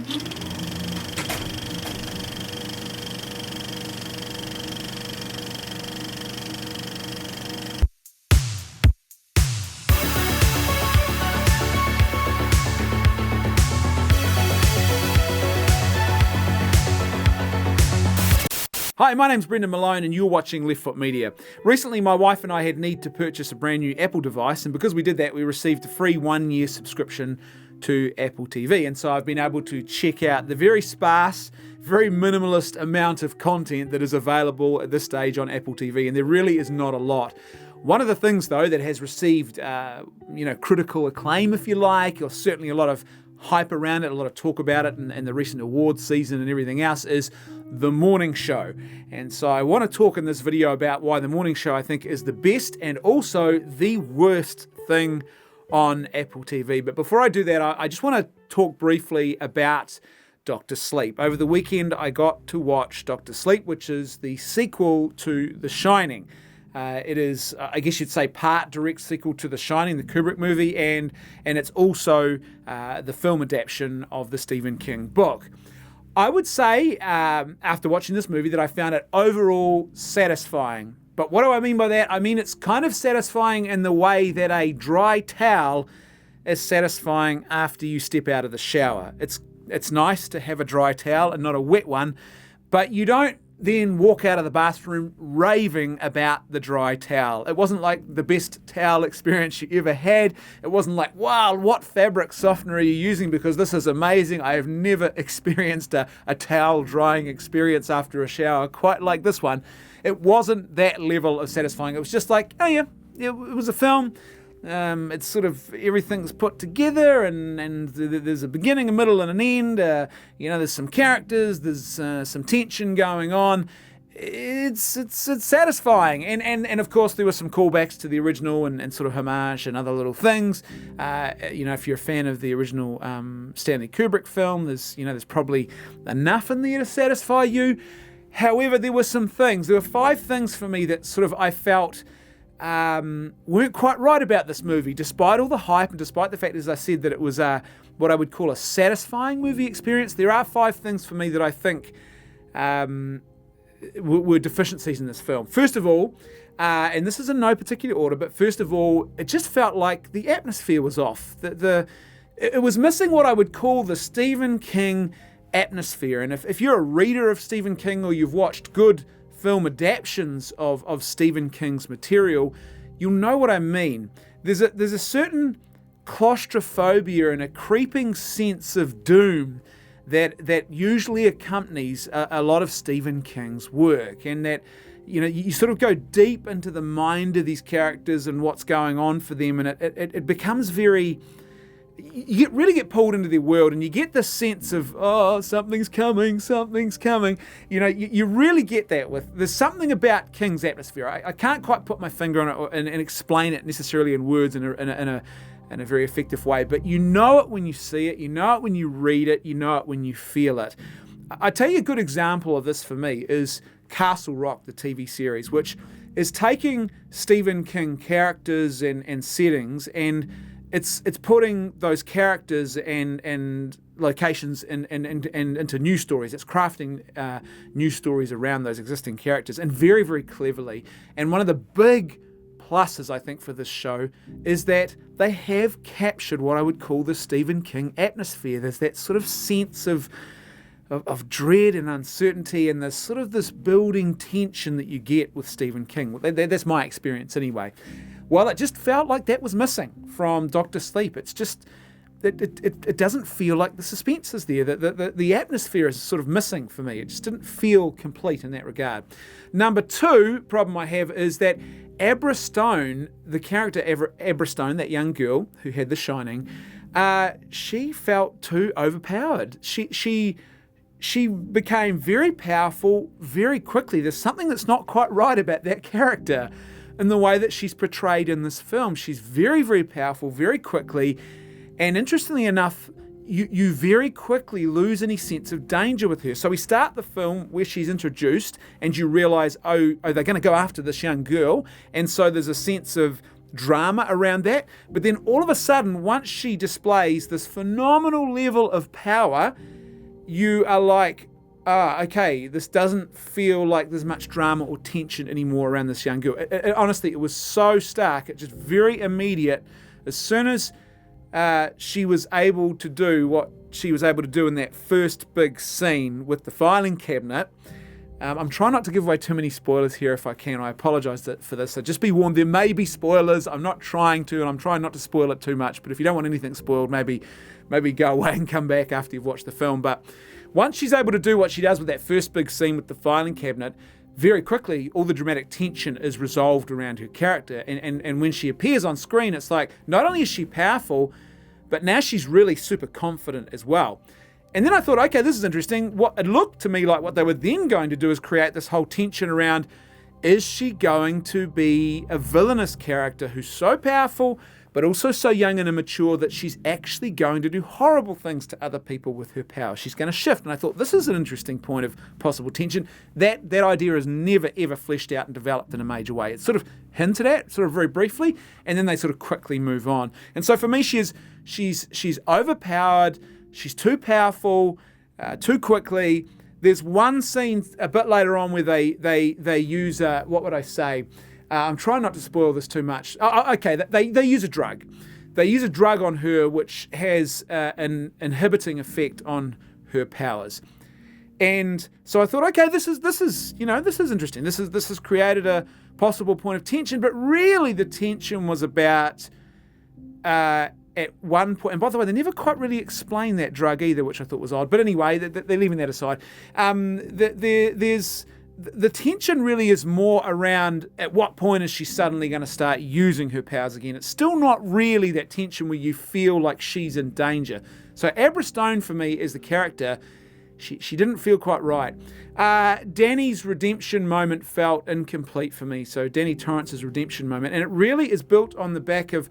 Hi, my name's Brendan Malone and you're watching Left Foot Media. Recently, my wife and I had need to purchase a brand new Apple device, and because we did that, we received a free 1-year subscription to Apple TV. And so I've been able to check out the very sparse, very minimalist amount of content that is available at this stage on Apple TV, and there really is not a lot. One of the things, though, that has received critical acclaim, if you like, or certainly a lot of hype around it, a lot of talk about it and the recent awards season and everything else, is The Morning Show. And so I want to talk in this video about why The Morning Show, I think, is the best and also the worst thing on Apple TV. But before I do that, I just want to talk briefly about Dr. Sleep. Over the weekend, I got to watch Dr. Sleep, which is the sequel to The Shining. It is, I guess you'd say, part direct sequel to The Shining, the Kubrick movie, and it's also the film adaptation of the Stephen King book. I would say, after watching this movie, that I found it overall satisfying. But what do I mean by that? I mean it's kind of satisfying in the way that a dry towel is satisfying after you step out of the shower. It's nice to have a dry towel and not a wet one, but you don't then walk out of the bathroom raving about the dry towel. It wasn't like the best towel experience you ever had. It wasn't like, wow, what fabric softener are you using because this is amazing. I have never experienced a towel drying experience after a shower quite like this one. It wasn't that level of satisfying. It was just like, oh yeah, it was a film. It's sort of everything's put together, and there's a beginning, a middle, and an end. There's some characters, there's some tension going on. It's satisfying, and of course there were some callbacks to the original and sort of homage and other little things. If you're a fan of the original Stanley Kubrick film, there's probably enough in there to satisfy you. However, there were some things. There were 5 things for me that sort of I felt weren't quite right about this movie, despite all the hype and despite the fact, as I said, that it was what I would call a satisfying movie experience. There are 5 things for me that I think were deficiencies in this film. First of all, and this is in no particular order, but first of all, it just felt like the atmosphere was off. It was missing what I would call the Stephen King atmosphere. And if you're a reader of Stephen King or you've watched good film adaptions of Stephen King's material, you'll know what I mean. There's a certain claustrophobia and a creeping sense of doom that usually accompanies a lot of Stephen King's work, and that you sort of go deep into the mind of these characters and what's going on for them, and it becomes very. You really get pulled into their world, and you get this sense of, oh, something's coming. You really get that there's something about King's atmosphere. I can't quite put my finger on it and explain it necessarily in words in a very effective way, but you know it when you see it, you know it when you read it, you know it when you feel it. I tell you a good example of this for me is Castle Rock, the TV series, which is taking Stephen King characters and settings, and it's putting those characters and locations and into new stories. It's crafting new stories around those existing characters, and very, very cleverly. And one of the big pluses, I think, for this show is that they have captured what I would call the Stephen King atmosphere. There's that sort of sense of dread and uncertainty, and there's sort of this building tension that you get with Stephen King. That's my experience anyway. Well, it just felt like that was missing from Dr. Sleep. It's just, it doesn't feel like the suspense is there. The atmosphere is sort of missing for me. It just didn't feel complete in that regard. Number 2 problem I have is that Abra Stone, the character Abra Stone, that young girl who had The Shining, she felt too overpowered. She became very powerful very quickly. There's something that's not quite right about that character in the way that she's portrayed in this film. She's very, very powerful very quickly, and interestingly enough, you very quickly lose any sense of danger with her. So we start the film where she's introduced, and you realise, oh, they're going to go after this young girl, and so there's a sense of drama around that. But then all of a sudden, once she displays this phenomenal level of power, you are like, okay, this doesn't feel like there's much drama or tension anymore around this young girl. Honestly, it was so stark. It just very immediate. As soon as she was able to do what she was able to do in that first big scene with the filing cabinet. I'm trying not to give away too many spoilers here if I can. I apologise for this. So just be warned, there may be spoilers. I'm not trying to, and I'm trying not to spoil it too much. But if you don't want anything spoiled, maybe go away and come back after you've watched the film. But once she's able to do what she does with that first big scene with the filing cabinet, very quickly, all the dramatic tension is resolved around her character. And when she appears on screen, it's like, not only is she powerful, but now she's really super confident as well. And then I thought, okay, this is interesting. What it looked to me like what they were then going to do is create this whole tension around, is she going to be a villainous character who's so powerful, but also so young and immature that she's actually going to do horrible things to other people with her power? She's going to shift. And I thought, this is an interesting point of possible tension. That idea is never, ever fleshed out and developed in a major way. It's sort of hinted at, sort of very briefly, and then they sort of quickly move on. And so for me, she's overpowered. She's too powerful, too quickly. There's one scene a bit later on where they use, what would I say? I'm trying not to spoil this too much. Okay, they use a drug. They use a drug on her which has an inhibiting effect on her powers. And so I thought, okay, this is interesting. This has created a possible point of tension, but really the tension was about at one point, and by the way, they never quite really explain that drug either, which I thought was odd. But anyway, they're leaving that aside. There's the tension really is more around at what point is she suddenly going to start using her powers again. It's still not really that tension where you feel like she's in danger. So Abra Stone for me is the character. She didn't feel quite right. Danny's redemption moment felt incomplete for me. So Danny Torrance's redemption moment, and it really is built on the back of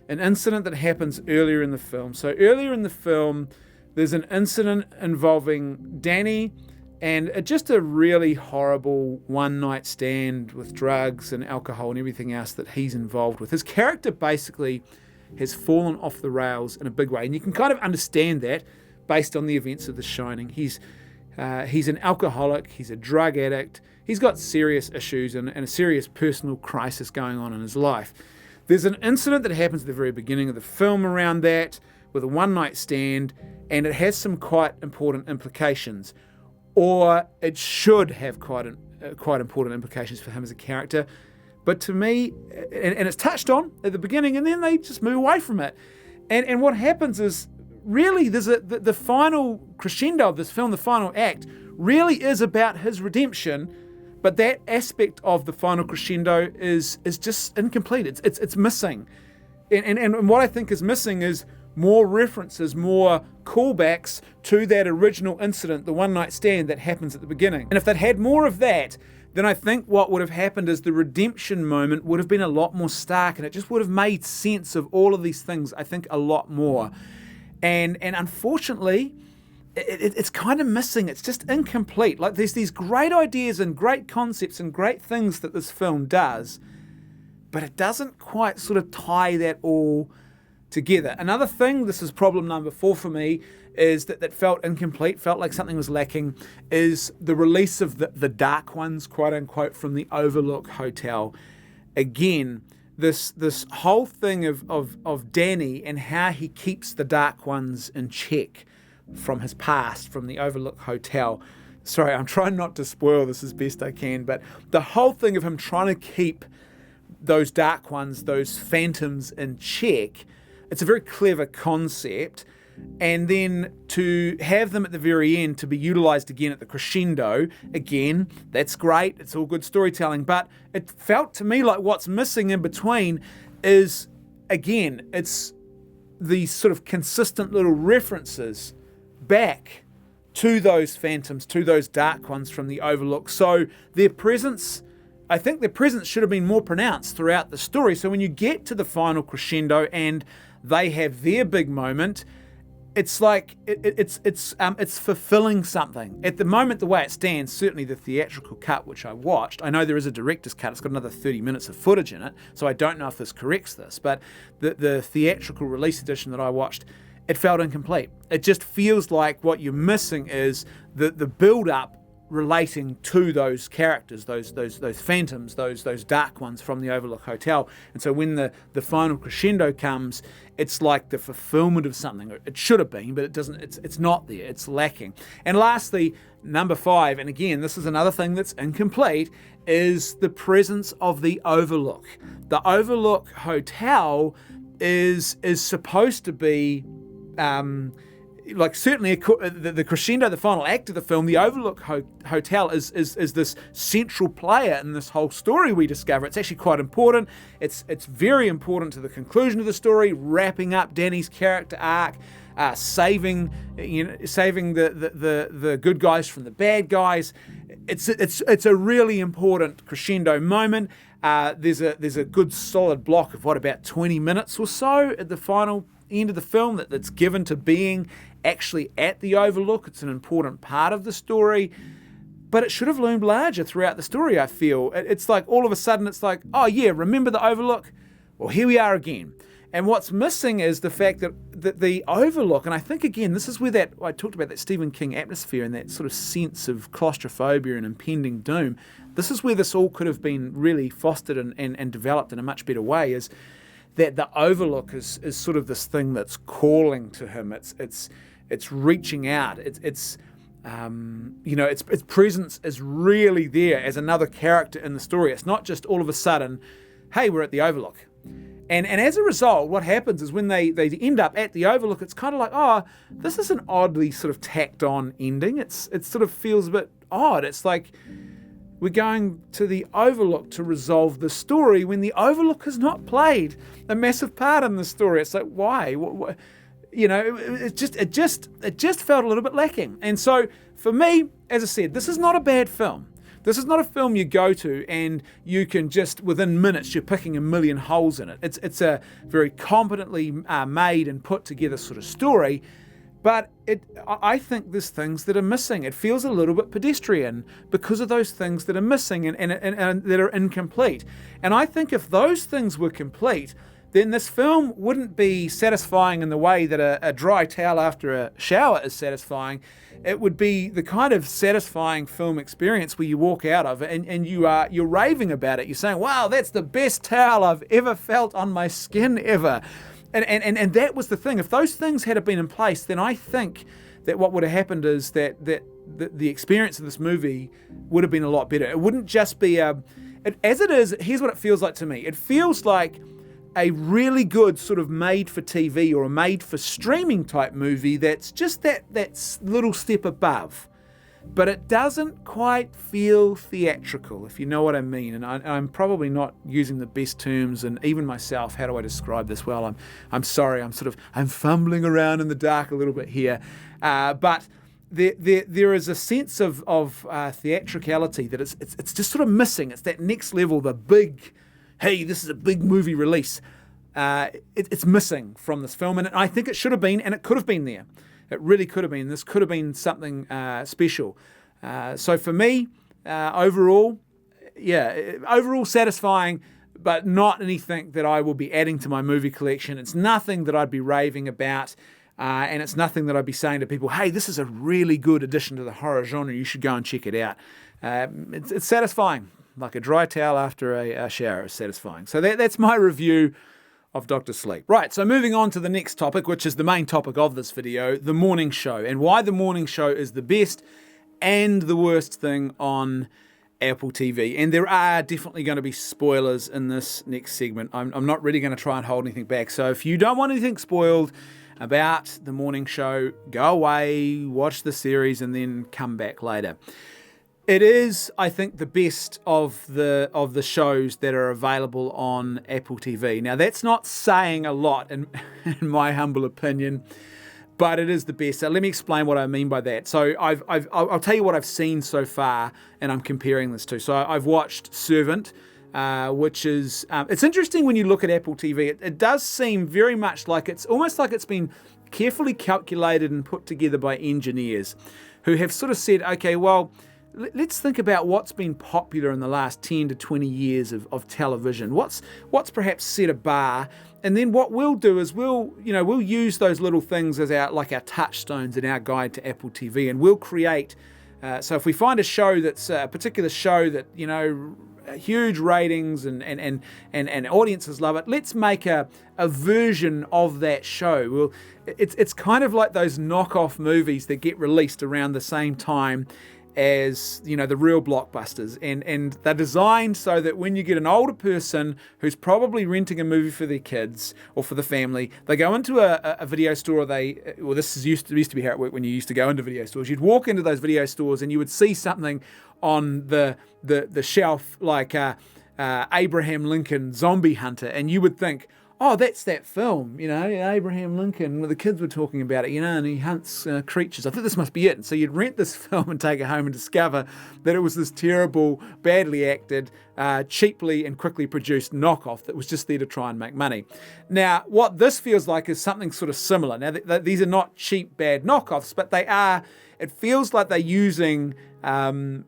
an incident that happens earlier in the film. So earlier in the film, there's an incident involving Danny and just a really horrible one-night stand with drugs and alcohol and everything else that he's involved with. His character basically has fallen off the rails in a big way, and you can kind of understand that based on the events of The Shining. He's an alcoholic, he's a drug addict, he's got serious issues and a serious personal crisis going on in his life. There's an incident that happens at the very beginning of the film around that with a one-night stand, and it has some quite important implications, or it should have quite important implications for him as a character. But to me, and it's touched on at the beginning, and then they just move away from it. And what happens is, really, there's the final crescendo of this film, the final act, really is about his redemption. But that aspect of the final crescendo is just incomplete. It's missing. And what I think is missing is more references, more callbacks to that original incident, the one-night stand that happens at the beginning. And if they'd had more of that, then I think what would have happened is the redemption moment would have been a lot more stark, and it just would have made sense of all of these things, I think, a lot more. And unfortunately, it's kind of missing. It's just incomplete. Like, there's these great ideas and great concepts and great things that this film does, but it doesn't quite sort of tie that all together. Another thing, this is problem number 4 for me, is that felt incomplete, felt like something was lacking, is the release of the Dark Ones, quote unquote, from the Overlook Hotel. Again, this whole thing of Danny and how he keeps the Dark Ones in check from his past, from the Overlook Hotel. Sorry, I'm trying not to spoil this as best I can, but the whole thing of him trying to keep those Dark Ones, those phantoms in check, it's a very clever concept. And then to have them at the very end to be utilised again at the crescendo, again, that's great, it's all good storytelling, but it felt to me like what's missing in between is, again, it's these sort of consistent little references back to those phantoms, to those Dark Ones from the Overlook. So their presence, I think their presence should have been more pronounced throughout the story. So when you get to the final crescendo and they have their big moment, it's like it's fulfilling something. At the moment, the way it stands, certainly the theatrical cut, which I watched, I know there is a director's cut, it's got another 30 minutes of footage in it, so I don't know if this corrects this, but the theatrical release edition that I watched, it felt incomplete. It just feels like what you're missing is the build-up relating to those characters, those phantoms, those dark ones from the Overlook Hotel. And so when the final crescendo comes, it's like the fulfillment of something. It should have been, but it doesn't. It's not there. It's lacking. And lastly, number 5, and again, this is another thing that's incomplete, is the presence of the Overlook. The Overlook Hotel is supposed to be like certainly the crescendo, the final act of the film. The Overlook Hotel is this central player in this whole story we discover. It's actually quite important. It's very important to the conclusion of the story, wrapping up Danny's character arc, saving the good guys from the bad guys. It's a really important crescendo moment. There's a good solid block of about 20 minutes or so at the final end of the film that's given to being actually at the Overlook. It's an important part of the story, but it should have loomed larger throughout the story, I feel. It's like all of a sudden it's like, oh yeah, remember the Overlook? Well, here we are again. And what's missing is the fact that the Overlook, and I think again, this is where I talked about that Stephen King atmosphere and that sort of sense of claustrophobia and impending doom. This is where this all could have been really fostered and developed in a much better way, is that the Overlook is sort of this thing that's calling to him. It's reaching out. Its presence is really there as another character in the story. It's not just all of a sudden, hey, we're at the Overlook. And as a result, what happens is when they end up at the Overlook, it's kind of like, oh, this is an oddly sort of tacked on ending. It sort of feels a bit odd. It's like we're going to the Overlook to resolve the story when the Overlook has not played a massive part in the story. It's like, why? It just felt a little bit lacking. And so for me, as I said, this is not a bad film. This is not a film you go to and you can just, within minutes, you're picking a million holes in it. It's a very competently made and put together sort of story, but I think there's things that are missing. It feels a little bit pedestrian because of those things that are missing and that are incomplete. And I think if those things were complete, then this film wouldn't be satisfying in the way that a dry towel after a shower is satisfying. It would be the kind of satisfying film experience where you walk out of it and you're raving about it. You're saying, wow, that's the best towel I've ever felt on my skin ever. And that was the thing. If those things had been in place, then I think that what would have happened is that the experience of this movie would have been a lot better. It wouldn't just be as it is, here's what it feels like to me. It feels like a really good sort of made-for-TV or a made-for-streaming type movie that's just that little step above. But it doesn't quite feel theatrical, if you know what I mean. And I'm probably not using the best terms, and even myself, how do I describe this well? I'm sorry, I'm fumbling around in the dark a little bit here. But there is a sense of theatricality that it's just sort of missing. It's that next level, the big, hey, this is a big movie release. It's missing from this film, and I think it should have been, and it could have been there. It really could have been. This could have been something special. So for me, overall satisfying, but not anything that I will be adding to my movie collection. It's nothing that I'd be raving about, and it's nothing that I'd be saying to people, hey, this is a really good addition to the horror genre. You should go and check it out. It's satisfying. Like a dry towel after a shower is satisfying. So that's my review of Dr. Sleep. Right, so moving on to the next topic, which is the main topic of this video, The Morning Show, and why The Morning Show is the best and the worst thing on Apple TV. And there are definitely going to be spoilers in this next segment. I'm not really going to try and hold anything back. So if you don't want anything spoiled about The Morning Show, go away, watch the series, and then come back later. It is, I think, the best of the shows that are available on Apple TV. Now, that's not saying a lot, in my humble opinion, but it is the best. So let me explain what I mean by that. So I'll tell you what I've seen so far, and I'm comparing this to. So I've watched Servant, which is it's interesting when you look at Apple TV. It does seem very much like it's almost like it's been carefully calculated and put together by engineers who have sort of said, okay, well, let's think about what's been popular in the last 10 to 20 years of television. What's perhaps set a bar then what we'll do is we'll use those little things as our touchstones in our guide to Apple TV, and we'll create. So if we find a show that's a particular show that huge ratings and audiences love it, let's make a version of that show. Well, it's kind of like those knockoff movies that get released around the same time as the real blockbusters, and they're designed so that when you get an older person who's probably renting a movie for their kids or for the family, they go into a video store. This used to be how it worked when you used to go into video stores. You'd walk into those video stores and you would see something on the shelf like Abraham Lincoln Zombie Hunter, and you would think, oh, that's that film, Abraham Lincoln, where the kids were talking about it, and he hunts creatures. I think this must be it. And so you'd rent this film and take it home and discover that it was this terrible, badly acted, cheaply and quickly produced knockoff that was just there to try and make money. Now, what this feels like is something sort of similar. Now, these are not cheap, bad knockoffs, but it feels like they're using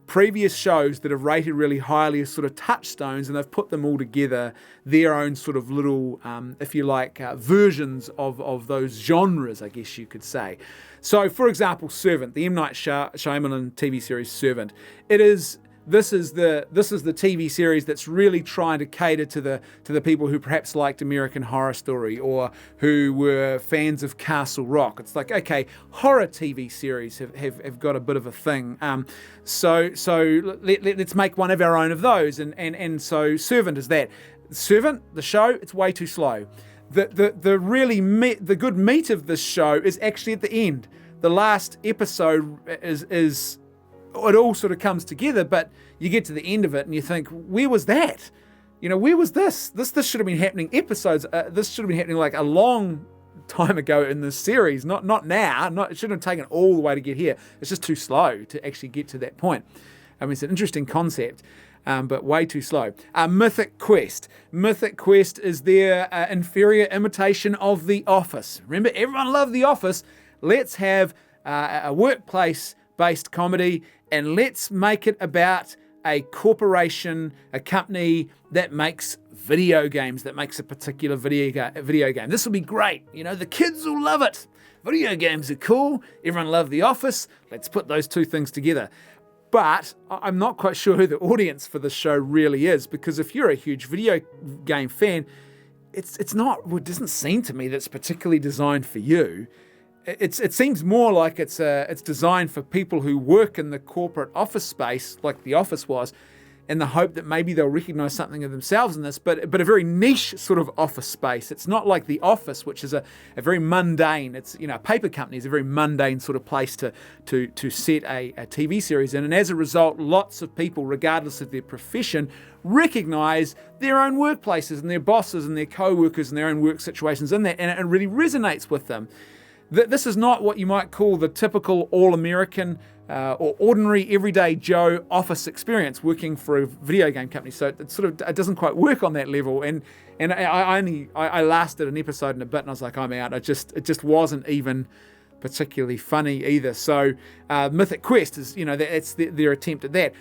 previous shows that have rated really highly as sort of touchstones, and they've put them all together, their own sort of little, if you like, versions of those genres, I guess you could say. So, for example, Servant, the M. Night Shyamalan TV series Servant. This is the TV series that's really trying to cater to the people who perhaps liked American Horror Story or who were fans of Castle Rock. It's like, okay, horror TV series have got a bit of a thing. So let's make one of our own of those. And so Servant is that. Servant, the show, it's way too slow. The good meat of this show is actually at the end. The last episode is it all sort of comes together, but you get to the end of it and you think, where was that? Where was this? This should have been happening episodes. This should have been happening like a long time ago in this series, not now. It shouldn't have taken all the way to get here. It's just too slow to actually get to that point. I mean, it's an interesting concept, but way too slow. Mythic Quest. Mythic Quest is their inferior imitation of The Office. Remember, everyone loved The Office. Let's have a workplace-based comedy, and let's make it about a corporation, a company that makes video games, that makes a particular video game. This will be great. The kids will love it. Video games are cool. Everyone loved The Office. Let's put those two things together. But I'm not quite sure who the audience for this show really is, because if you're a huge video game fan, it doesn't seem to me that's particularly designed for you. It seems more like it's designed for people who work in the corporate office space, like The Office was, in the hope that maybe they'll recognise something of themselves in this, but a very niche sort of office space. It's not like The Office, which is a very mundane. It's a paper company is a very mundane sort of place to set a TV series in, and as a result, lots of people, regardless of their profession, recognise their own workplaces and their bosses and their co-workers and their own work situations in that, and it really resonates with them. This is not what you might call the typical all-American or ordinary everyday Joe office experience working for a video game company. So it doesn't quite work on that level. And I lasted an episode and a bit, and I was like, I'm out. It just wasn't even particularly funny either. So Mythic Quest is it's their attempt at that.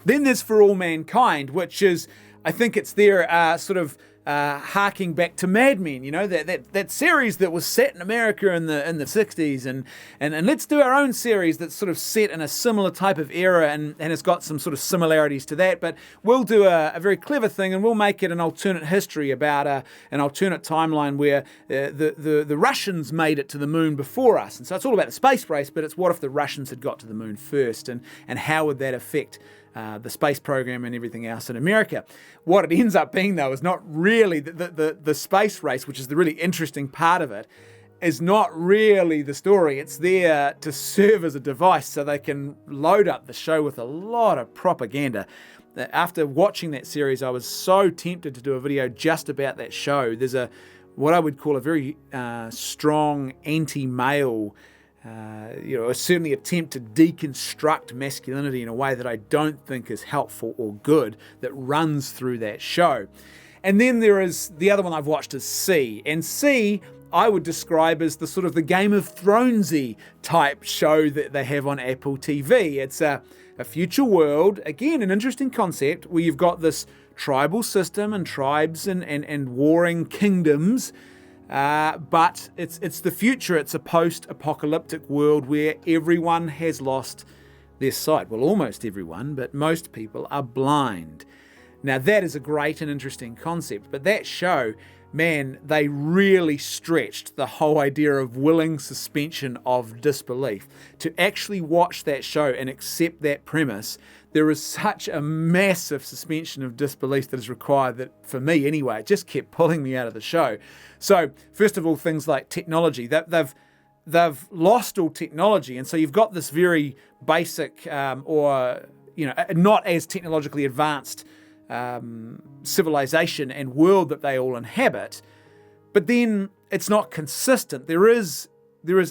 Then there's For All Mankind, which is, I think it's their sort of harking back to Mad Men, that series that was set in America in the 60s, and let's do our own series that's sort of set in a similar type of era and has got some sort of similarities to that, but we'll do a very clever thing, and we'll make it an alternate history about an alternate timeline where the Russians made it to the moon before us. And so it's all about the space race, but it's what if the Russians had got to the moon first, and how would that affect the space program and everything else in America. What it ends up being, though, is not really the space race, which is the really interesting part of it, is not really the story. It's there to serve as a device so they can load up the show with a lot of propaganda. After watching that series, I was so tempted to do a video just about that show. There's what I would call a very strong anti-male certainly attempt to deconstruct masculinity in a way that I don't think is helpful or good that runs through that show. And then there is the other one I've watched is C. And C I would describe as the sort of the Game of Thronesy type show that they have on Apple TV. It's a future world, again, an interesting concept where you've got this tribal system and tribes and warring kingdoms, but it's the future. It's a post-apocalyptic world where everyone has lost their sight. Well, almost everyone, but most people are blind. Now, that is a great and interesting concept, but that show, man, they really stretched the whole idea of willing suspension of disbelief. To actually watch that show and accept that premise, there is such a massive suspension of disbelief that is required that, for me anyway, it just kept pulling me out of the show. So, first of all, things like technology. They've lost all technology, and so you've got this very basic not as technologically advanced civilization and world that they all inhabit, but then it's not consistent. There is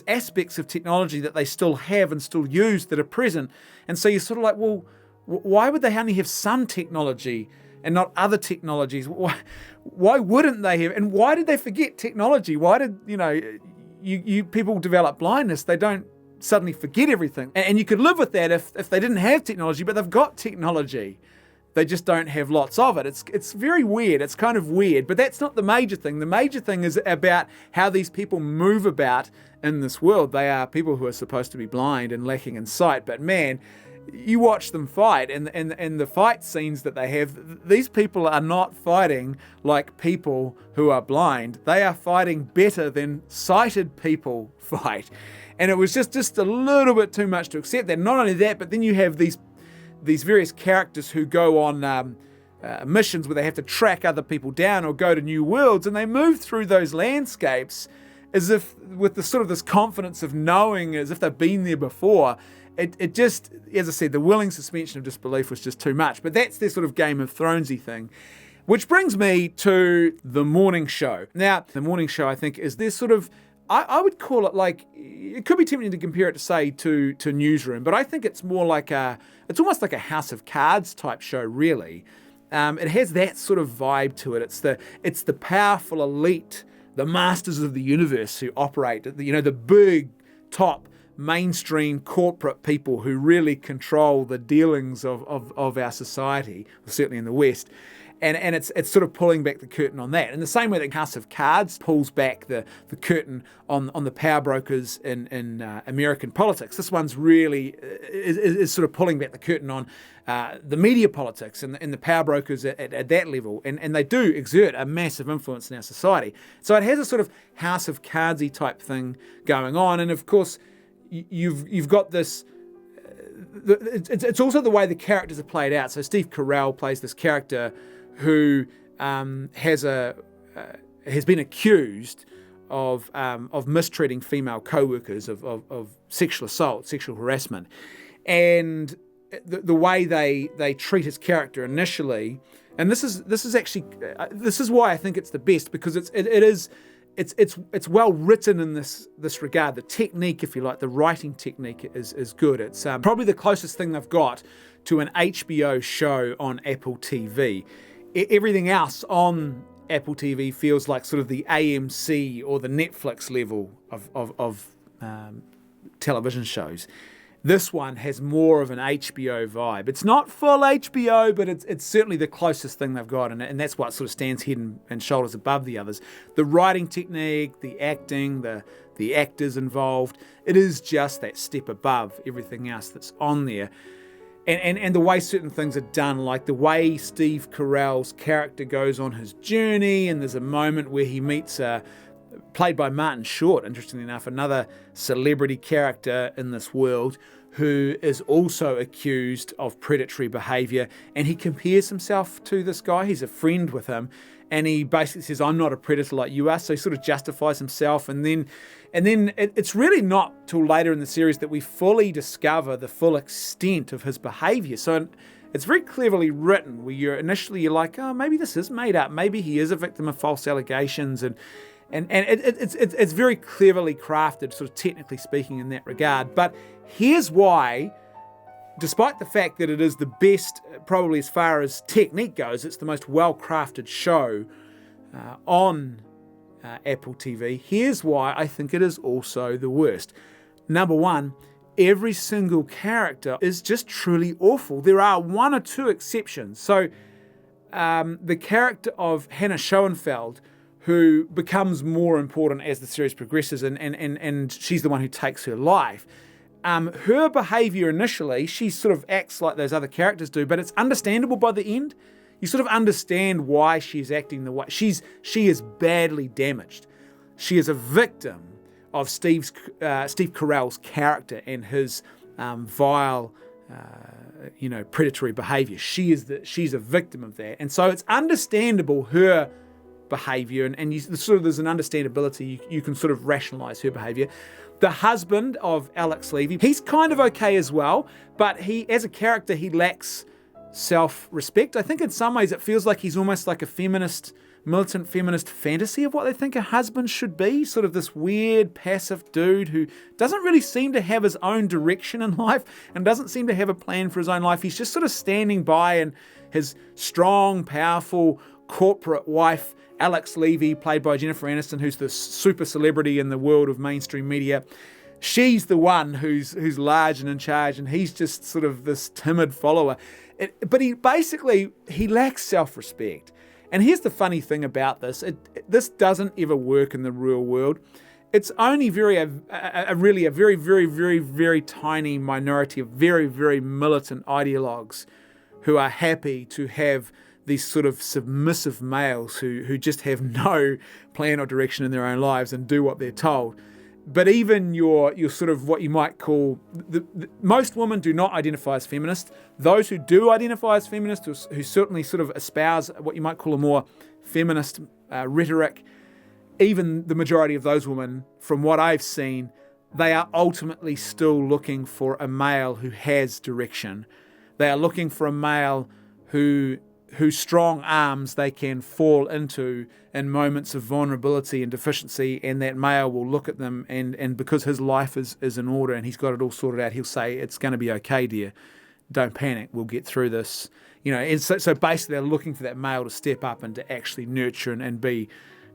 aspects of technology that they still have and still use that are present, and so you're sort of like, well, why would they only have some technology and not other technologies? Why wouldn't they have? And why did they forget technology? Why did you people develop blindness? They don't suddenly forget everything, and you could live with that if they didn't have technology, but they've got technology. They just don't have lots of it. It's very weird. It's kind of weird, but that's not the major thing. The major thing is about how these people move about in this world. They are people who are supposed to be blind and lacking in sight, but man, you watch them fight, and the fight scenes that they have, these people are not fighting like people who are blind. They are fighting better than sighted people fight. And it was just a little bit too much to accept that. Not only that, but then you have these various characters who go on missions where they have to track other people down or go to new worlds, and they move through those landscapes as if with the sort of this confidence of knowing as if they've been there before. It just, as I said, the willing suspension of disbelief was just too much. But that's their sort of Game of Thronesy thing. Which brings me to The Morning Show. Now, The Morning Show, I think, is their sort of, I would call it like, it could be tempting to compare it to, say, to Newsroom, but I think it's more like it's almost like a House of Cards type show, really. It has that sort of vibe to it. It's the powerful elite, the masters of the universe who operate, the big, top, mainstream corporate people who really control the dealings of our society, certainly in the West. And it's sort of pulling back the curtain on that. In the same way that House of Cards pulls back the curtain on the power brokers in American politics, this one's really is sort of pulling back the curtain on the media politics and the power brokers at that level. And they do exert a massive influence in our society. So it has a sort of House of Cardsy type thing going on. And of course, you've got this. It's also the way the characters are played out. So Steve Carell plays this character who has been accused of mistreating female co-workers, of sexual assault, sexual harassment, and the way they treat his character initially, and this is actually this is why I think it's the best, because it's well written in this regard. The technique, if you like, the writing technique is good. It's probably the closest thing they've got to an HBO show on Apple TV. Everything else on Apple TV feels like sort of the AMC or the Netflix level of television shows. This one has more of an HBO vibe. It's not full HBO, but it's certainly the closest thing they've got, and that's what sort of stands head and shoulders above the others. The writing technique, the acting, the actors involved, it is just that step above everything else that's on there. And the way certain things are done, like the way Steve Carell's character goes on his journey, and there's a moment where he meets played by Martin Short, interestingly enough, another celebrity character in this world who is also accused of predatory behaviour, and he compares himself to this guy. He's a friend with him, and he basically says, I'm not a predator like you are, so he sort of justifies himself, and then it's really not till later in the series that we fully discover the full extent of his behaviour. So it's very cleverly written, where you're like, oh, maybe this is made up, maybe he is a victim of false allegations, and it's very cleverly crafted, sort of technically speaking, in that regard. But here's why, despite the fact that it is the best, probably as far as technique goes, it's the most well-crafted show on Apple TV. Here's why I think it is also the worst. Number one, every single character is just truly awful. There are one or two exceptions. So the character of Hannah Schoenfeld, who becomes more important as the series progresses, and she's the one who takes her life. Her behaviour initially, she sort of acts like those other characters do, but it's understandable by the end. You sort of understand why she's acting the way she is badly damaged. She is a victim of Steve Carell's character and his vile, predatory behaviour. She's a victim of that, and so it's understandable her behaviour, and there's an understandability. You can sort of rationalise her behaviour. The husband of Alex Levy, he's kind of okay as well, but he, as a character, he lacks self-respect. I think in some ways it feels like he's almost like a militant feminist fantasy of what they think a husband should be, sort of this weird, passive dude who doesn't really seem to have his own direction in life and doesn't seem to have a plan for his own life. He's just sort of standing by, and his strong, powerful corporate wife, Alex Levy, played by Jennifer Aniston, who's the super celebrity in the world of mainstream media, she's the one who's large and in charge, and he's just sort of this timid follower. But he lacks self-respect. And here's the funny thing about this. This doesn't ever work in the real world. It's only a very, very, very, very tiny minority of very, very militant ideologues who are happy to have these sort of submissive males who just have no plan or direction in their own lives and do what they're told. But even your sort of what you might call, most women do not identify as feminist. Those who do identify as feminist, who certainly sort of espouse what you might call a more feminist rhetoric, even the majority of those women, from what I've seen, they are ultimately still looking for a male who has direction. They are looking for a male whose strong arms they can fall into in moments of vulnerability and deficiency, and that male will look at them, and because his life is in order and he's got it all sorted out, he'll say, "It's going to be okay, dear. Don't panic. We'll get through this." And so basically they're looking for that male to step up and to actually nurture and be,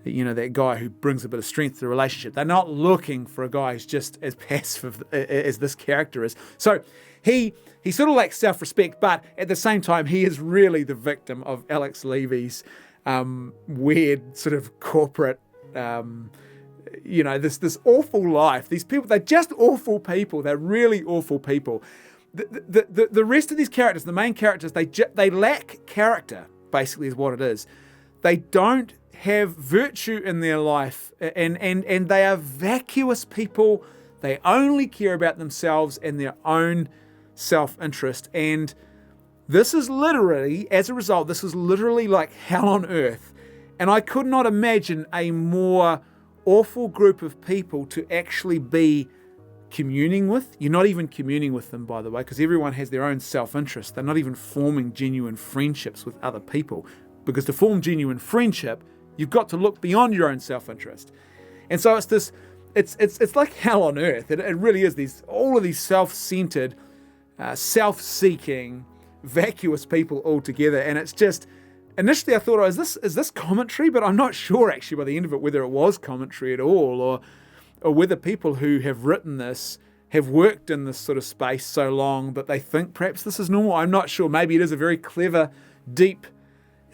that guy who brings a bit of strength to the relationship. They're not looking for a guy who's just as passive as this character is. So he sort of lacks self-respect, but at the same time, he is really the victim of Alex Levy's weird sort of corporate, this awful life. These people, they're just awful people. They're really awful people. The rest of these characters, the main characters, they lack character, basically is what it is. They don't have virtue in their life, and they are vacuous people. They only care about themselves and their own self-interest, and this is literally like hell on earth. And I could not imagine a more awful group of people to actually be communing with. You're not even communing with them, by the way, because everyone has their own self-interest. They're not even forming genuine friendships with other people, because to form genuine friendship, you've got to look beyond your own self-interest. And so it's like hell on earth. It really is all of these self-centered, self-seeking, vacuous people all together, and it's just, initially I thought, is this commentary? But I'm not sure actually by the end of it whether it was commentary at all, or whether people who have written this have worked in this sort of space so long that they think perhaps this is normal. I'm not sure. Maybe it is a very clever, deep,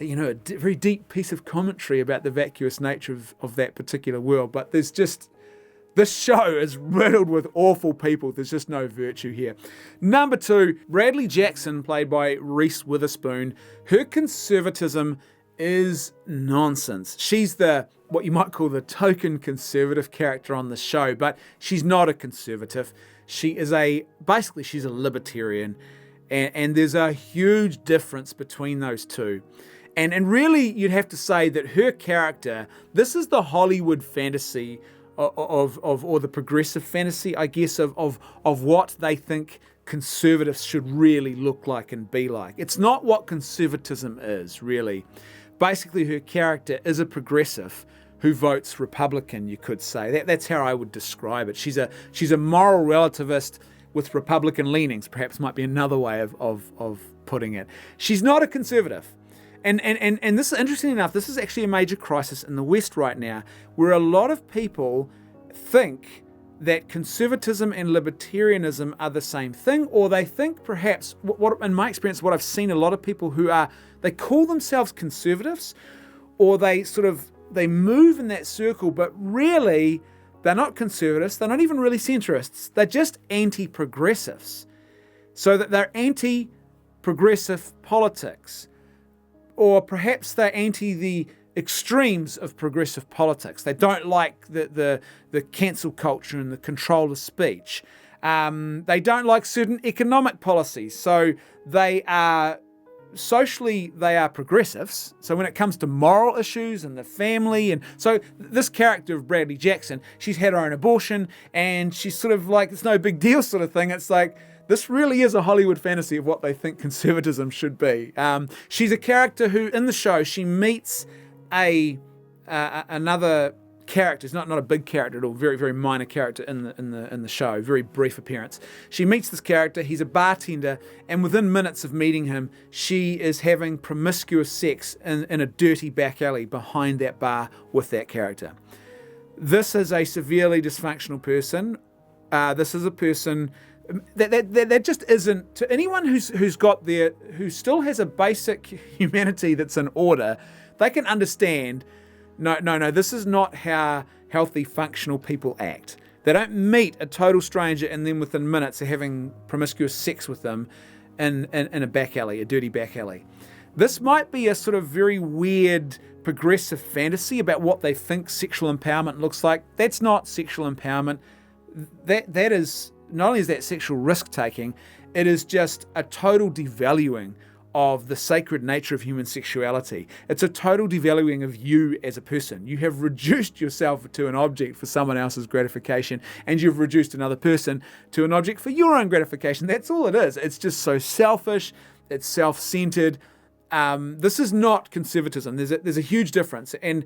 a very deep piece of commentary about the vacuous nature of that particular world. But there's just, this show is riddled with awful people. There's just no virtue here. Number 2, Bradley Jackson, played by Reese Witherspoon. Her conservatism is nonsense. She's what you might call the token conservative character on the show, but she's not a conservative. She's a libertarian, and there's a huge difference between those two. And really, you'd have to say that her character, this is the Hollywood fantasy or the progressive fantasy, I guess, of what they think conservatives should really look like and be like. It's not what conservatism is, really. Basically, her character is a progressive who votes Republican, you could say. That's how I would describe it. She's a moral relativist with Republican leanings, perhaps might be another way of putting it. She's not a conservative. And this is interesting enough, this is actually a major crisis in the West right now, where a lot of people think that conservatism and libertarianism are the same thing, or they think perhaps, what in my experience, what I've seen a lot of people who they call themselves conservatives, or they move in that circle, but really they're not conservatives, they're not even really centrists, they're just anti-progressives. So that they're anti-progressive politics, or perhaps they're anti the extremes of progressive politics. They don't like the cancel culture and the control of speech. They don't like certain economic policies. So they are progressives. So when it comes to moral issues and the family, and so this character of Bradley Jackson, she's had her own abortion, and she's sort of like, it's no big deal sort of thing. It's like, this really is a Hollywood fantasy of what they think conservatism should be. She's a character who, in the show, she meets another character. It's not a big character at all, very, very minor character in the show, very brief appearance. She meets this character, he's a bartender, and within minutes of meeting him, she is having promiscuous sex in a dirty back alley behind that bar with that character. This is a severely dysfunctional person. This is a person that just isn't, to anyone who still has a basic humanity that's in order, they can understand, no, this is not how healthy, functional people act. They don't meet a total stranger and then within minutes are having promiscuous sex with them in a back alley, a dirty back alley. This might be a sort of very weird progressive fantasy about what they think sexual empowerment looks like. That's not sexual empowerment. That is, not only is that sexual risk-taking, it is just a total devaluing of the sacred nature of human sexuality. It's a total devaluing of you as a person. You have reduced yourself to an object for someone else's gratification, and you've reduced another person to an object for your own gratification. That's all it is. It's just so selfish. It's self-centered. This is not conservatism. There's a huge difference. And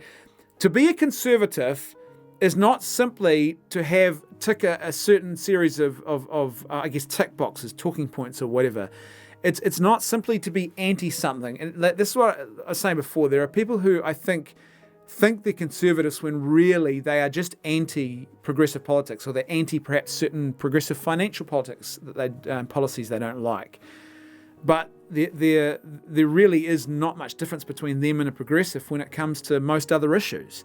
to be a conservative is not simply to tick a certain series of I guess, tick boxes, talking points or whatever. It's not simply to be anti-something. And this is what I was saying before. There are people who I think they're conservatives when really they are just anti-progressive politics, or they're anti perhaps certain progressive financial politics, policies they don't like. But there really is not much difference between them and a progressive when it comes to most other issues.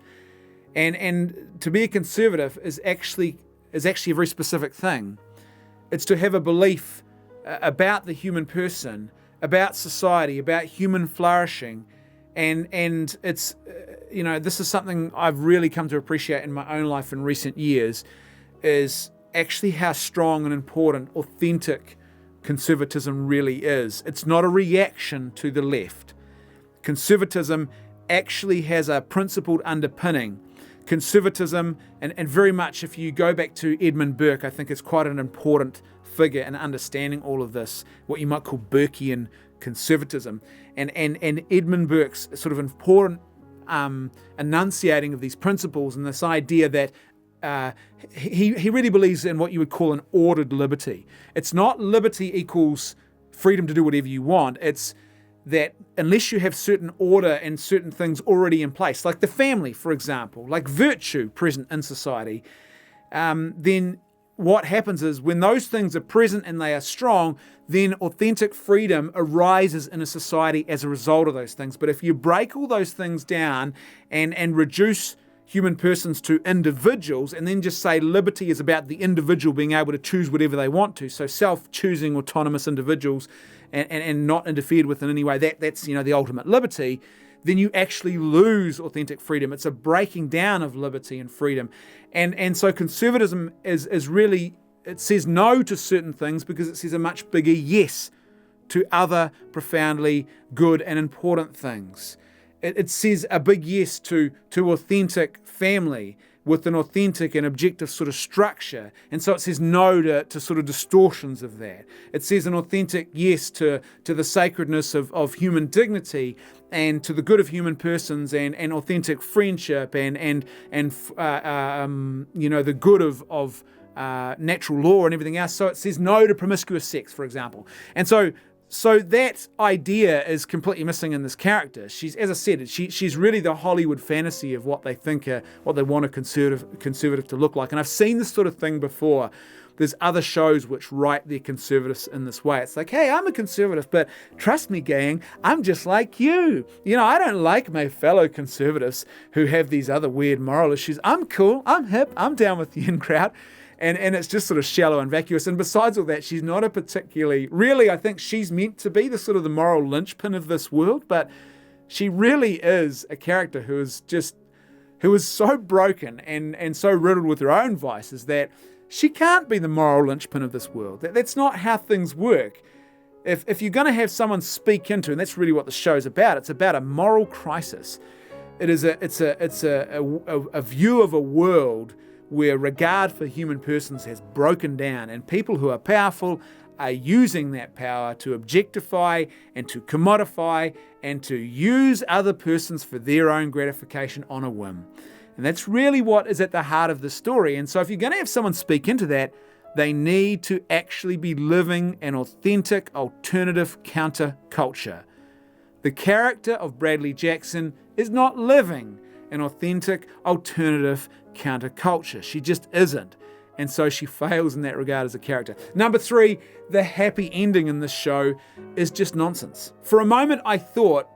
And to be a conservative is actually a very specific thing. It's to have a belief about the human person, about society, about human flourishing, and it's this is something I've really come to appreciate in my own life in recent years, is actually how strong and important authentic conservatism really is. It's not a reaction to the left. Conservatism actually has a principled underpinning. Conservatism, and very much if you go back to Edmund Burke, I think it's quite an important figure in understanding all of this, what you might call Burkean conservatism. And Edmund Burke's sort of important enunciating of these principles and this idea that he really believes in what you would call an ordered liberty. It's not liberty equals freedom to do whatever you want. It's that unless you have certain order and certain things already in place, like the family, for example, like virtue present in society, then what happens is when those things are present and they are strong, then authentic freedom arises in a society as a result of those things. But if you break all those things down and reduce human persons to individuals, and then just say liberty is about the individual being able to choose whatever they want to, so self-choosing autonomous individuals and not interfered with in any way, that's the ultimate liberty, then you actually lose authentic freedom. It's a breaking down of liberty and freedom. And so conservatism is really, it says no to certain things because it says a much bigger yes to other profoundly good and important things. It says a big yes to authentic family with an authentic and objective sort of structure. And so it says no to sort of distortions of that. It says an authentic yes to the sacredness of human dignity and to the good of human persons and authentic friendship and the good of natural law and everything else. So it says no to promiscuous sex, for example. And so So that idea is completely missing in this character. She's, as I said, she's really the Hollywood fantasy of what they think, what they want a conservative to look like. And I've seen this sort of thing before. There's other shows which write their conservatives in this way. It's like, hey, I'm a conservative, but trust me, gang, I'm just like you. I don't like my fellow conservatives who have these other weird moral issues. I'm cool, I'm hip, I'm down with the in crowd. And it's just sort of shallow and vacuous. And besides all that, she's not a particularly, really, I think she's meant to be the sort of the moral linchpin of this world, but she really is a character who is so broken and so riddled with her own vices that she can't be the moral linchpin of this world. That's not how things work. If you're going to have someone speak into, and that's really what the show's about, it's about a moral crisis. It's a view of a world where regard for human persons has broken down, and people who are powerful are using that power to objectify and to commodify and to use other persons for their own gratification on a whim. And that's really what is at the heart of the story. And so if you're going to have someone speak into that, they need to actually be living an authentic alternative counterculture. The character of Bradley Jackson is not living an authentic alternative counterculture. She just isn't. And so she fails in that regard as a character. Number 3, the happy ending in this show is just nonsense. For a moment, I thought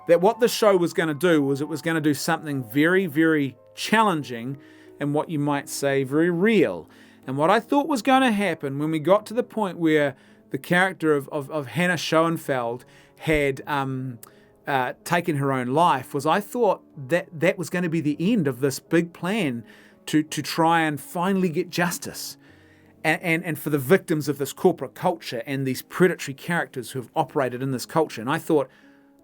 that what the show was going to do was it was going to do something very, very challenging and what you might say very real. And what I thought was going to happen when we got to the point where the character of Hannah Schoenfeld had taken her own life was I thought that was going to be the end of this big plan to try and finally get justice and for the victims of this corporate culture and these predatory characters who have operated in this culture. And I thought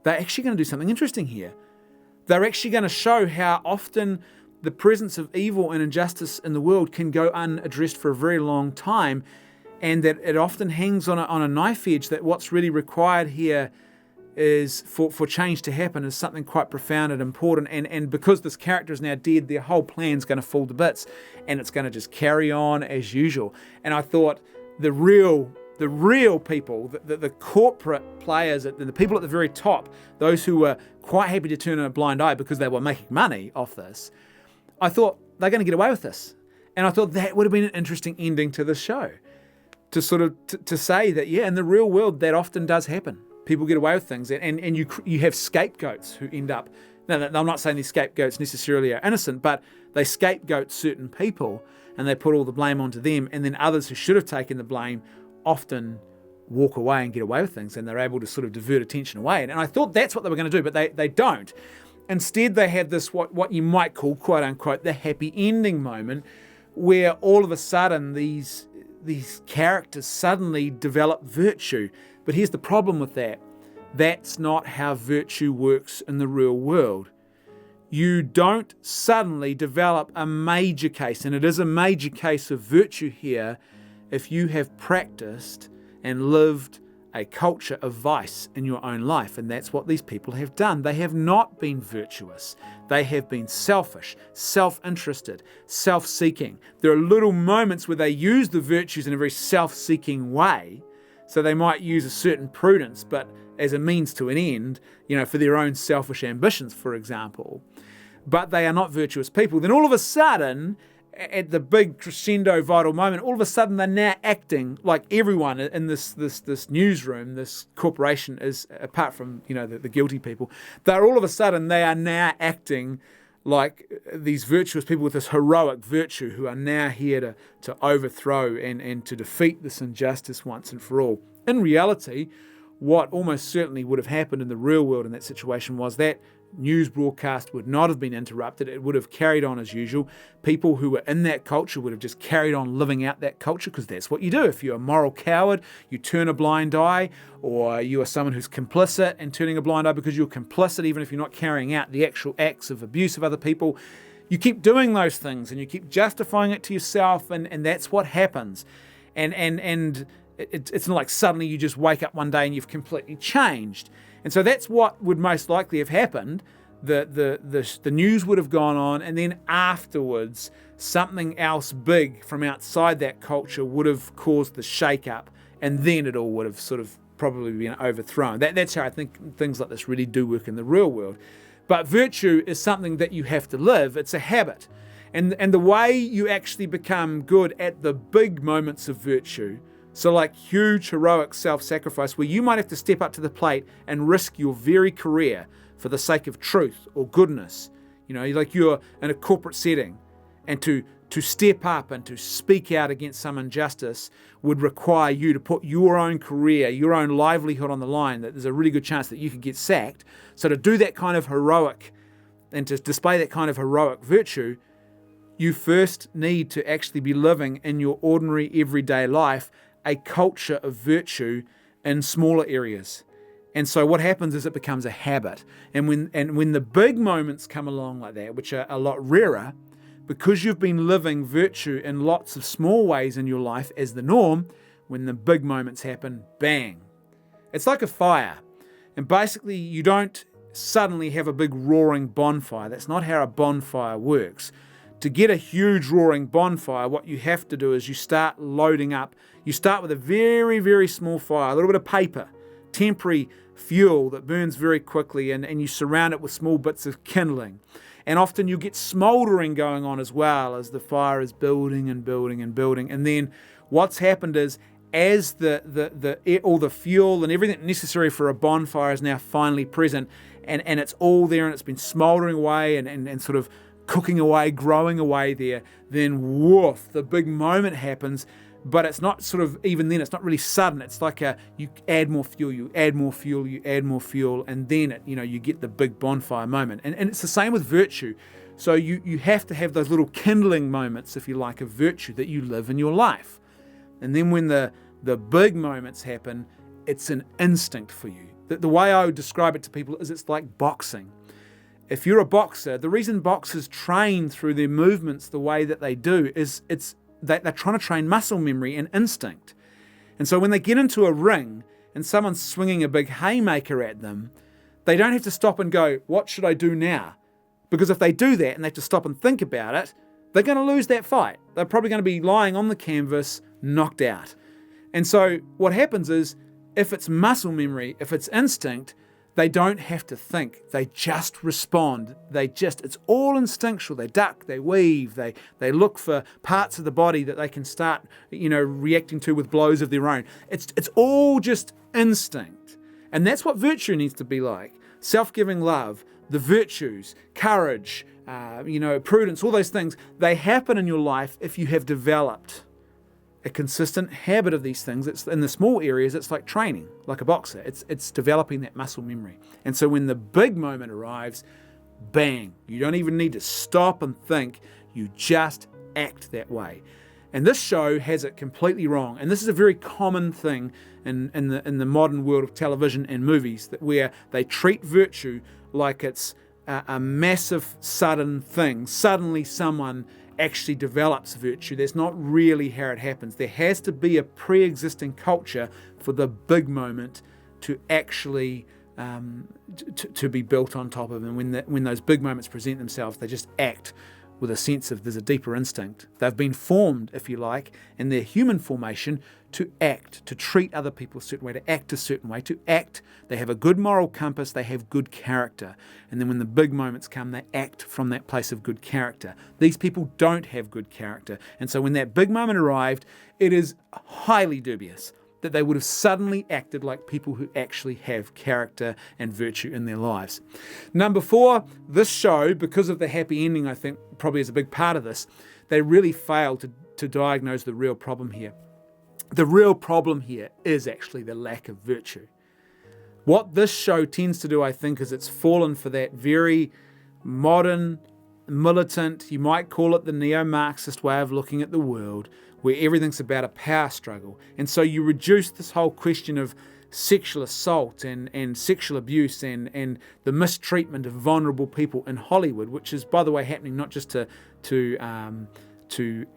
they're actually going to do something interesting here. They're actually going to show how often the presence of evil and injustice in the world can go unaddressed for a very long time, and that it often hangs on a knife edge, that what's really required here is for change to happen is something quite profound and important. And because this character is now dead, their whole plan's going to fall to bits, and it's going to just carry on as usual. And I thought the real people, the corporate players, the people at the very top, those who were quite happy to turn a blind eye because they were making money off this, I thought they're going to get away with this. And I thought that would have been an interesting ending to the show, to sort of to say that, yeah, in the real world, that often does happen. People get away with things, and you have scapegoats who end up. Now, I'm not saying these scapegoats necessarily are innocent, but they scapegoat certain people, and they put all the blame onto them, and then others who should have taken the blame often walk away and get away with things, and they're able to sort of divert attention away. And I thought that's what they were going to do, but they don't. Instead, they have this what you might call, quote unquote, the happy ending moment, where all of a sudden these characters suddenly develop virtue. But here's the problem with that. That's not how virtue works in the real world. You don't suddenly develop a major case, and it is a major case of virtue here, if you have practiced and lived a culture of vice in your own life. And that's what these people have done. They have not been virtuous. They have been selfish, self-interested, self-seeking. There are little moments where they use the virtues in a very self-seeking way. So they might use a certain prudence, but as a means to an end, for their own selfish ambitions, for example. But they are not virtuous people. Then all of a sudden, at the big crescendo vital moment, all of a sudden they're now acting like everyone in this newsroom, this corporation is, apart from the guilty people, they are now acting like these virtuous people with this heroic virtue who are now here to overthrow and to defeat this injustice once and for all. In reality, what almost certainly would have happened in the real world in that situation was that news broadcast would not have been interrupted. It would have carried on as usual. People who were in that culture would have just carried on living out that culture, because that's what you do. If you're a moral coward, you turn a blind eye, or you are someone who's complicit in turning a blind eye because you're complicit even if you're not carrying out the actual acts of abuse of other people. You keep doing those things and you keep justifying it to yourself, and that's what happens. And it's not like suddenly you just wake up one day and you've completely changed. And so that's what would most likely have happened. The news would have gone on, and then afterwards something else big from outside that culture would have caused the shake-up, and then it all would have sort of probably been overthrown. That's how I think things like this really do work in the real world. But virtue is something that you have to live. It's a habit. And the way you actually become good at the big moments of virtue, so like huge heroic self-sacrifice where you might have to step up to the plate and risk your very career for the sake of truth or goodness, like you're in a corporate setting, and to step up and to speak out against some injustice would require you to put your own career, your own livelihood on the line, that there's a really good chance that you could get sacked. So to do that kind of heroic and to display that kind of heroic virtue, you first need to actually be living in your ordinary everyday life a culture of virtue in smaller areas. And so what happens is it becomes a habit. And when the big moments come along like that, which are a lot rarer, because you've been living virtue in lots of small ways in your life as the norm, when the big moments happen, bang. It's like a fire. And basically you don't suddenly have a big roaring bonfire. That's not how a bonfire works. To get a huge roaring bonfire, what you have to do is you start loading up. You start with a very, very small fire, a little bit of paper, temporary fuel that burns very quickly, and you surround it with small bits of kindling. And often you get smouldering going on as well as the fire is building and building and building. And then what's happened is, as all the fuel and everything necessary for a bonfire is now finally present, and it's all there and it's been smouldering away and sort of cooking away, growing away there, then woof, the big moment happens. But it's not sort of, even then, it's not really sudden. It's like you add more fuel, you add more fuel, you add more fuel, and then you get the big bonfire moment. And it's the same with virtue. So you have to have those little kindling moments, if you like, of virtue that you live in your life. And then when the big moments happen, it's an instinct for you. The way I would describe it to people is it's like boxing. If you're a boxer, the reason boxers train through their movements the way that they do is they're trying to train muscle memory and instinct. And so when they get into a ring and someone's swinging a big haymaker at them, they don't have to stop and go, what should I do now? Because if they do that and they have to stop and think about it, they're going to lose that fight. They're probably going to be lying on the canvas, knocked out. And so what happens is, if it's muscle memory, if it's instinct, they don't have to think. They just respond. It's all instinctual. They duck, they weave, they look for parts of the body that they can start, reacting to with blows of their own. It's all just instinct. And that's what virtue needs to be like. Self-giving love, the virtues, courage, prudence, all those things, they happen in your life if you have developed a consistent habit of these things. It's in the small areas, it's like training, like a boxer. It's developing that muscle memory. And so when the big moment arrives, bang, you don't even need to stop and think, you just act that way. And this show has it completely wrong. And this is a very common thing in the modern world of television and movies, where they treat virtue like it's a massive sudden thing. Suddenly someone actually develops virtue. That's not really how it happens. There has to be a pre-existing culture for the big moment to actually to be built on top of. And when those big moments present themselves, they just act with a sense of there's a deeper instinct. They've been formed, if you like, in their human formation to act, to treat other people a certain way, to act a certain way, to act. They have a good moral compass, they have good character. And then when the big moments come, they act from that place of good character. These people don't have good character. And so when that big moment arrived, it is highly dubious that they would have suddenly acted like people who actually have character and virtue in their lives. Number 4, this show, because of the happy ending, I think probably is a big part of this, they really failed to diagnose the real problem here. The real problem here is actually the lack of virtue. What this show tends to do, I think, is it's fallen for that very modern, militant, you might call it the neo-Marxist way of looking at the world, where everything's about a power struggle. And so you reduce this whole question of sexual assault and sexual abuse and the mistreatment of vulnerable people in Hollywood, which is, by the way, happening not just to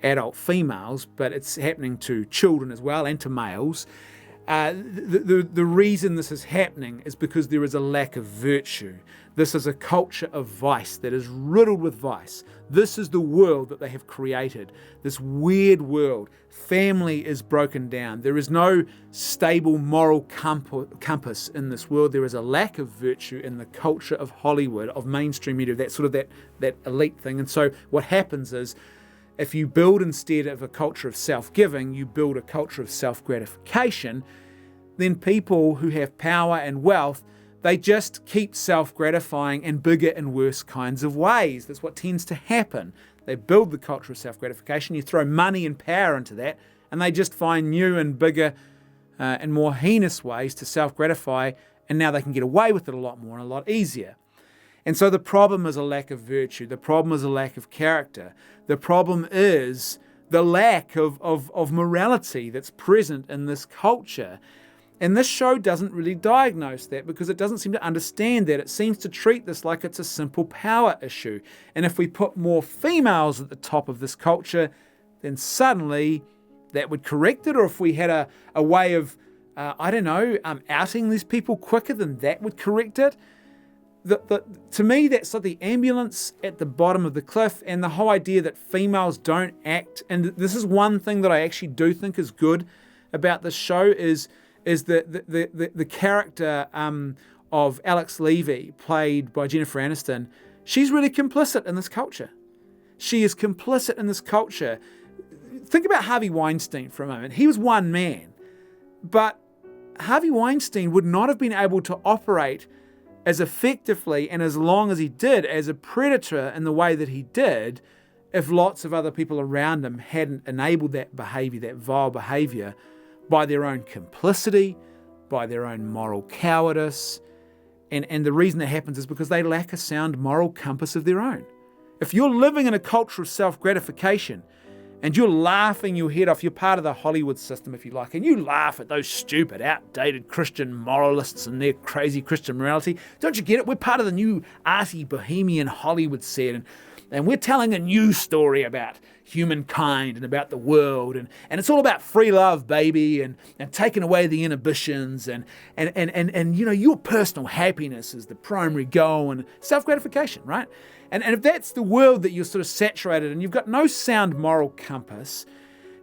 adult females, but it's happening to children as well and to males. The reason this is happening is because there is a lack of virtue. This is a culture of vice that is riddled with vice. This is the world that they have created, this weird world. Family is broken down. There is no stable moral compass in this world. There is a lack of virtue in the culture of Hollywood, of mainstream media, that elite thing. And so what happens is, if you build instead of a culture of self-giving, you build a culture of self-gratification, then people who have power and wealth, they just keep self-gratifying in bigger and worse kinds of ways. That's what tends to happen. They build the culture of self-gratification, you throw money and power into that, and they just find new and bigger and more heinous ways to self-gratify, and now they can get away with it a lot more and a lot easier. And so the problem is a lack of virtue. The problem is a lack of character. The problem is the lack of morality that's present in this culture. And this show doesn't really diagnose that because it doesn't seem to understand that. It seems to treat this like it's a simple power issue. And if we put more females at the top of this culture, then suddenly that would correct it. Or if we had a way of, outing these people quicker, then that would correct it. To me, that's like the ambulance at the bottom of the cliff, and the whole idea that females don't act. And this is one thing that I actually do think is good about this show is the character of Alex Levy, played by Jennifer Aniston. She's really complicit in this culture. She is complicit in this culture. Think about Harvey Weinstein for a moment. He was one man, but Harvey Weinstein would not have been able to operate as effectively and as long as he did as a predator in the way that he did if lots of other people around him hadn't enabled that behavior, that vile behavior, by their own complicity, by their own moral cowardice. And the reason that happens is because they lack a sound moral compass of their own. If you're living in a culture of self-gratification and you're laughing your head off, you're part of the Hollywood system, if you like, and you laugh at those stupid, outdated Christian moralists and their crazy Christian morality. Don't you get it? We're part of the new arty bohemian Hollywood set, and we're telling a new story about humankind and about the world, and it's all about free love, baby, and taking away the inhibitions, and your personal happiness is the primary goal, and self-gratification, right? And if that's the world that you're sort of saturated in, you've got no sound moral compass,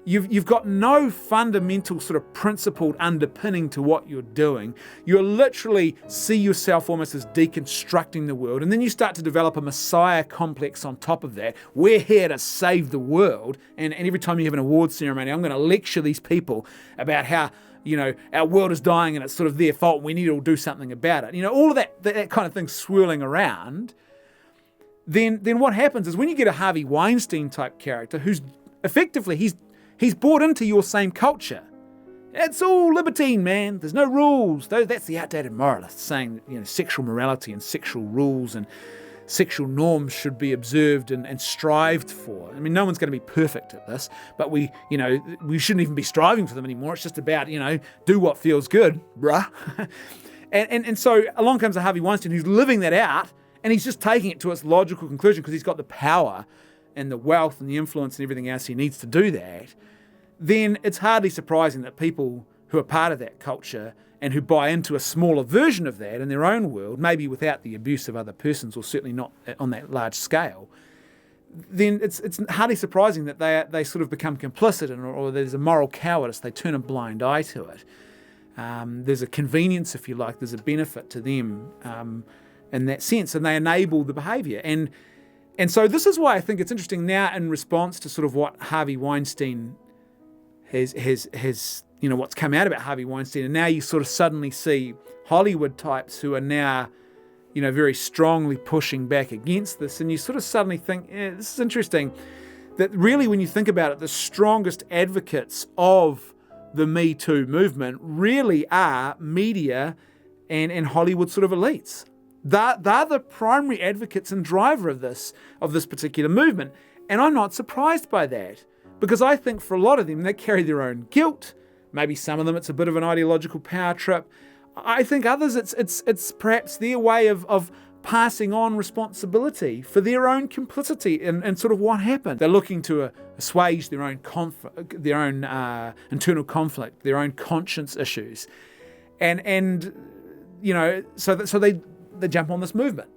you've got no fundamental sort of principled underpinning to what you're doing. You literally see yourself almost as deconstructing the world, and then you start to develop a messiah complex on top of that. We're here to save the world, and every time you have an awards ceremony, I'm going to lecture these people about how our world is dying and it's sort of their fault and we need to do something about it. All of that kind of thing swirling around. Then what happens is when you get a Harvey Weinstein type character who's effectively, he's bought into your same culture. It's all libertine, man. There's no rules. That's the outdated moralist saying sexual morality and sexual rules and sexual norms should be observed and strived for. I mean, no one's going to be perfect at this, but we shouldn't even be striving for them anymore. It's just about, do what feels good, bruh. and so along comes a Harvey Weinstein who's living that out, and he's just taking it to its logical conclusion because he's got the power and the wealth and the influence and everything else he needs to do that. Then it's hardly surprising that people who are part of that culture and who buy into a smaller version of that in their own world, maybe without the abuse of other persons or certainly not on that large scale, then it's hardly surprising that they sort of become complicit or there's a moral cowardice. They turn a blind eye to it. There's a convenience, if you like. There's a benefit to them in that sense, and they enable the behaviour. And so this is why I think it's interesting now in response to sort of what Harvey Weinstein has what's come out about Harvey Weinstein, and now you sort of suddenly see Hollywood types who are now, very strongly pushing back against this, and you sort of suddenly think, this is interesting, that really when you think about it, the strongest advocates of the Me Too movement really are media and Hollywood sort of elites. They're the primary advocates and driver of this particular movement. And I'm not surprised by that, because I think for a lot of them, they carry their own guilt. Maybe some of them, it's a bit of an ideological power trip. I think others, it's perhaps their way of passing on responsibility for their own complicity in sort of what happened. They're looking to assuage their own internal conflict, their own conscience issues, and so they jump on this movement.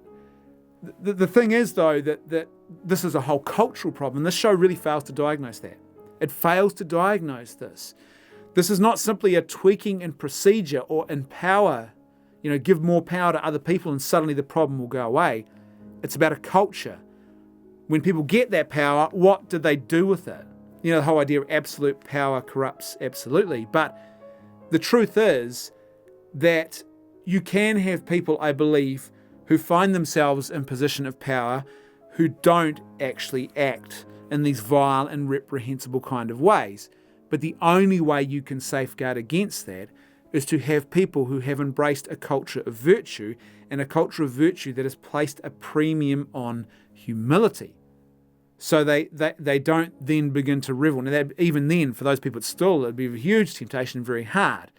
The thing is, though, that this is a whole cultural problem. This show really fails to diagnose that. It fails to diagnose this. This is not simply a tweaking in procedure or in power, give more power to other people and suddenly the problem will go away. It's about a culture. When people get that power, what do they do with it? The whole idea of absolute power corrupts absolutely. But the truth is that you can have people, I believe, who find themselves in position of power who don't actually act in these vile and reprehensible kind of ways. But the only way you can safeguard against that is to have people who have embraced a culture of virtue, and a culture of virtue that has placed a premium on humility. So they don't then begin to revel. Now, even then, for those people, it'd be a huge temptation, very hard.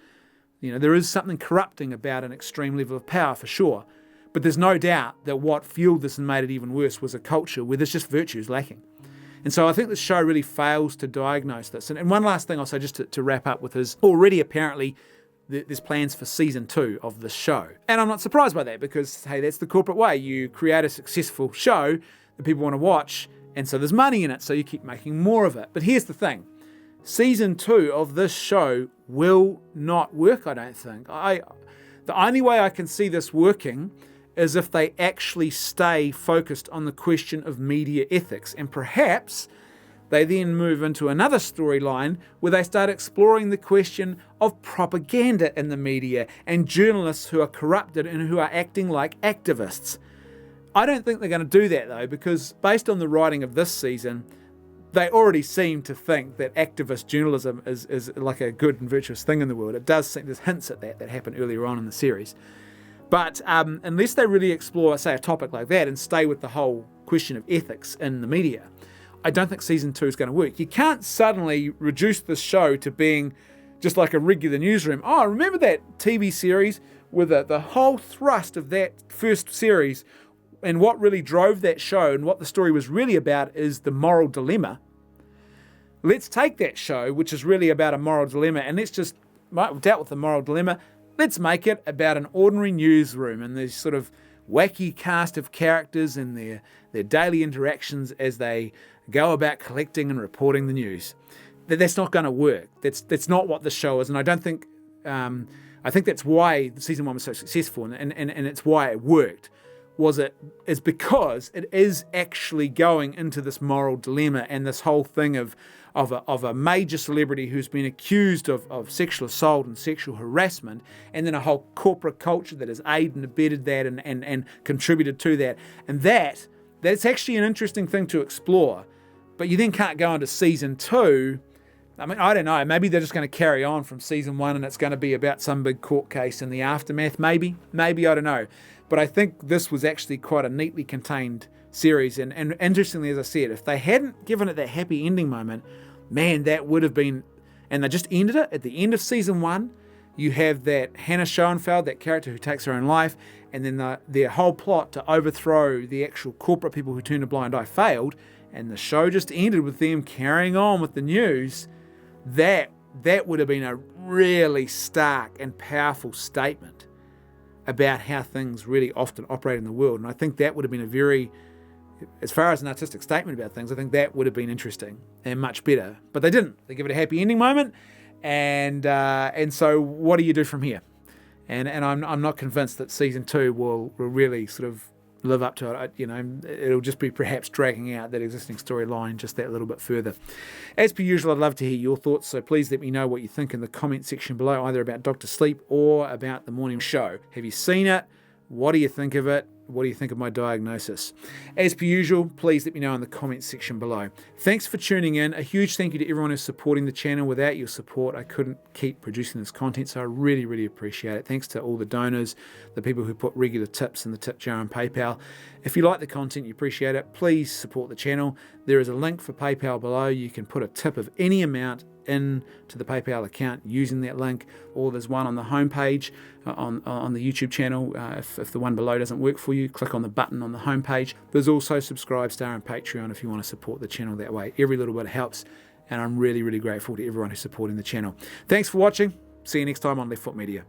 There is something corrupting about an extreme level of power, for sure. But there's no doubt that what fueled this and made it even worse was a culture where there's just virtues lacking. And so I think the show really fails to diagnose this. And one last thing I'll say, just to wrap up with, is already apparently there's plans for season 2 of this show. And I'm not surprised by that, because, hey, that's the corporate way. You create a successful show that people want to watch, and so there's money in it, so you keep making more of it. But here's the thing. Season 2 of this show will not work, I don't think. The only way I can see this working is if they actually stay focused on the question of media ethics, and perhaps they then move into another storyline where they start exploring the question of propaganda in the media and journalists who are corrupted and who are acting like activists. I don't think they're going to do that, though, because based on the writing of this season, they already seem to think that activist journalism is like a good and virtuous thing in the world. It does seem there's hints at that happened earlier on in the series. But unless they really explore, say, a topic like that and stay with the whole question of ethics in the media, I don't think season 2 is going to work. You can't suddenly reduce this show to being just like a regular newsroom. Oh, remember that TV series where the whole thrust of that first series and what really drove that show and what the story was really about is the moral dilemma. Let's take that show, which is really about a moral dilemma, and let's just dealt with the moral dilemma. Let's make it about an ordinary newsroom and this sort of wacky cast of characters and their daily interactions as they go about collecting and reporting the news. That's not going to work. That's not what the show is, and I don't think. I think that's why season 1 was so successful, and it's why it worked. Is because it is actually going into this moral dilemma and this whole thing of a major celebrity who's been accused of sexual assault and sexual harassment, and then a whole corporate culture that has aided and abetted that and contributed to that. And that's actually an interesting thing to explore. But you then can't go into season 2. I mean, I don't know. Maybe they're just going to carry on from season 1 and it's going to be about some big court case in the aftermath. Maybe, I don't know. But I think this was actually quite a neatly contained series. And interestingly, as I said, if they hadn't given it that happy ending moment, man, that would have been... And they just ended it at the end of season 1. You have that Hannah Schoenfeld, that character who takes her own life, and then their whole plot to overthrow the actual corporate people who turned a blind eye failed, and the show just ended with them carrying on with the news. That would have been a really stark and powerful statement about how things really often operate in the world. And I think that would have been a very, as far as an artistic statement about things, I think that would have been interesting and much better. But they didn't. They give it a happy ending moment. And so what do you do from here? And I'm not convinced that season 2 will really sort of live up to it. It'll just be perhaps dragging out that existing storyline just that little bit further. As per usual, I'd love to hear your thoughts, so please let me know what you think in the comment section below, either about Dr. Sleep or about the morning show. Have you seen it? What do you think of it? What do you think of my diagnosis? As per usual, please let me know in the comments section below. Thanks for tuning in. A huge thank you to everyone who's supporting the channel. Without your support, I couldn't keep producing this content, so I really, really appreciate it. Thanks to all the donors, the people who put regular tips in the tip jar on PayPal. If you like the content, you appreciate it, please support the channel. There is a link for PayPal below. You can put a tip of any amount in to the PayPal account using that link, or there's one on the homepage on the YouTube channel. If the one below doesn't work for you, click on the button on the homepage. There's also Subscribe Star and Patreon if you want to support the channel that way. Every little bit helps, and I'm really, really grateful to everyone who's supporting the channel. Thanks for watching. See you next time on Left Foot Media.